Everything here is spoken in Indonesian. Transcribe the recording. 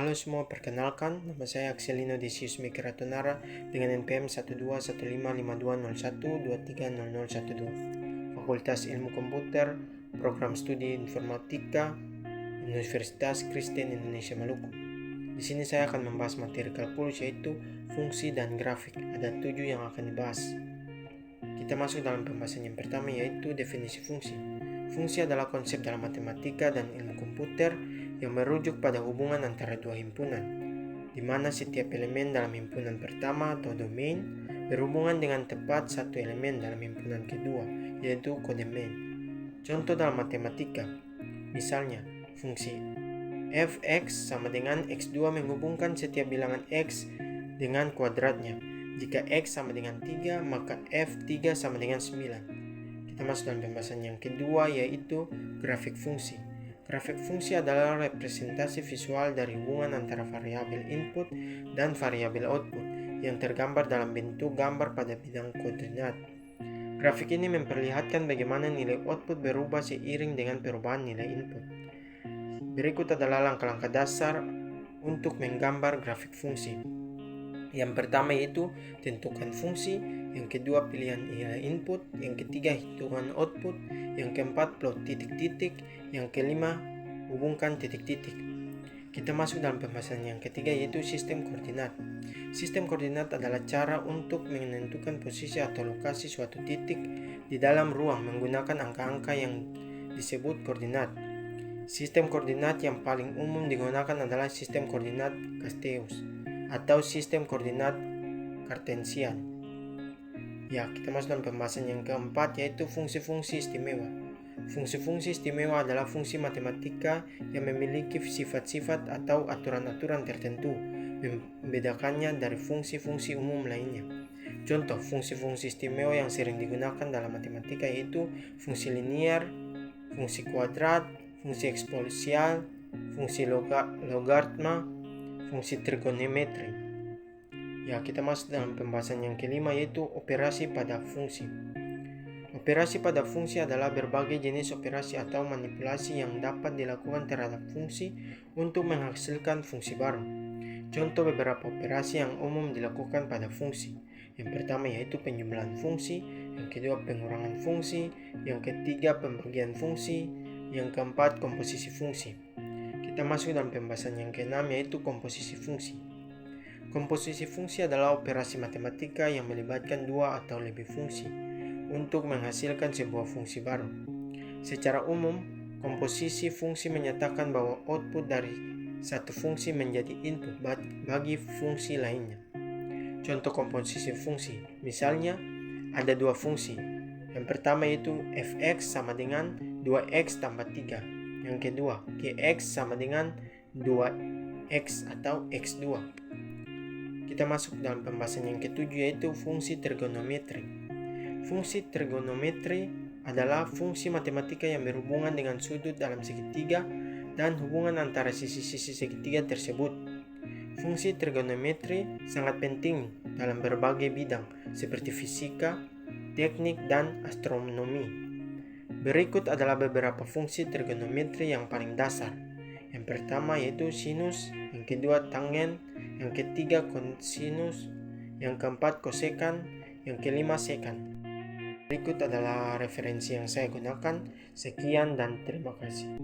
Halo semua, perkenalkan, nama saya Axelino Decius Mikiratonara dengan NPM 1215521230012, Fakultas Ilmu Komputer, Program Studi Informatika, Universitas Kristen Indonesia Maluku. Di sini saya akan membahas materi kalkulus yaitu fungsi dan grafik. Ada 7 yang akan dibahas. Kita masuk dalam pembahasan yang pertama yaitu definisi fungsi. Fungsi adalah konsep dalam matematika dan ilmu komputer yang merujuk pada hubungan antara dua himpunan, di mana setiap elemen dalam himpunan pertama atau domain berhubungan dengan tepat satu elemen dalam himpunan kedua, yaitu kodomain. Contoh dalam matematika, misalnya fungsi f(x) sama dengan x2 menghubungkan setiap bilangan x dengan kuadratnya. Jika x sama dengan 3, maka f3 sama dengan 9. Kita masuk dalam pembahasan yang kedua yaitu grafik fungsi. Grafik fungsi adalah representasi visual dari hubungan antara variabel input dan variabel output yang tergambar dalam bentuk gambar pada bidang koordinat. Grafik ini memperlihatkan bagaimana nilai output berubah seiring dengan perubahan nilai input. Berikut adalah langkah-langkah dasar untuk menggambar grafik fungsi. Yang pertama yaitu tentukan fungsi, yang kedua pilihan nilai input, yang ketiga hitungan output, yang keempat plot titik-titik, yang kelima hubungkan titik-titik. Kita masuk dalam pembahasan yang ketiga yaitu sistem koordinat. Sistem koordinat adalah cara untuk menentukan posisi atau lokasi suatu titik di dalam ruang menggunakan angka-angka yang disebut koordinat. Sistem koordinat yang paling umum digunakan adalah sistem koordinat Carteus atau sistem koordinat Cartesian. Kita masuk dalam pembahasan yang keempat yaitu fungsi-fungsi istimewa. Fungsi-fungsi istimewa adalah fungsi matematika yang memiliki sifat-sifat atau aturan-aturan tertentu, membedakannya dari fungsi-fungsi umum lainnya. Contoh fungsi-fungsi istimewa yang sering digunakan dalam matematika yaitu fungsi linear, fungsi kuadrat, fungsi eksponensial, fungsi logaritma, fungsi trigonometri. Kita masuk dalam pembahasan yang kelima yaitu operasi pada fungsi. Operasi pada fungsi adalah berbagai jenis operasi atau manipulasi yang dapat dilakukan terhadap fungsi untuk menghasilkan fungsi baru. Contoh beberapa operasi yang umum dilakukan pada fungsi. Yang pertama yaitu penjumlahan fungsi, yang kedua pengurangan fungsi, yang ketiga pembagian fungsi, yang keempat komposisi fungsi. Kita masuk dalam pembahasan yang keenam yaitu komposisi fungsi. Komposisi fungsi adalah operasi matematika yang melibatkan dua atau lebih fungsi untuk menghasilkan sebuah fungsi baru. Secara umum, komposisi fungsi menyatakan bahwa output dari satu fungsi menjadi input bagi fungsi lainnya. Contoh komposisi fungsi, misalnya ada dua fungsi. Yang pertama yaitu fx sama dengan 2x tambah 3. Yang kedua, gx sama dengan 2x atau x2. Kita masuk dalam pembahasan yang ketujuh yaitu fungsi trigonometri. Fungsi trigonometri adalah fungsi matematika yang berhubungan dengan sudut dalam segitiga dan hubungan antara sisi-sisi segitiga tersebut. Fungsi trigonometri sangat penting dalam berbagai bidang seperti fisika, teknik, dan astronomi. Berikut adalah beberapa fungsi trigonometri yang paling dasar. Yang pertama yaitu sinus, yang kedua tangen, yang ketiga kosinus, yang keempat kosekan, yang kelima sekan. Berikut adalah referensi yang saya gunakan. Sekian dan terima kasih.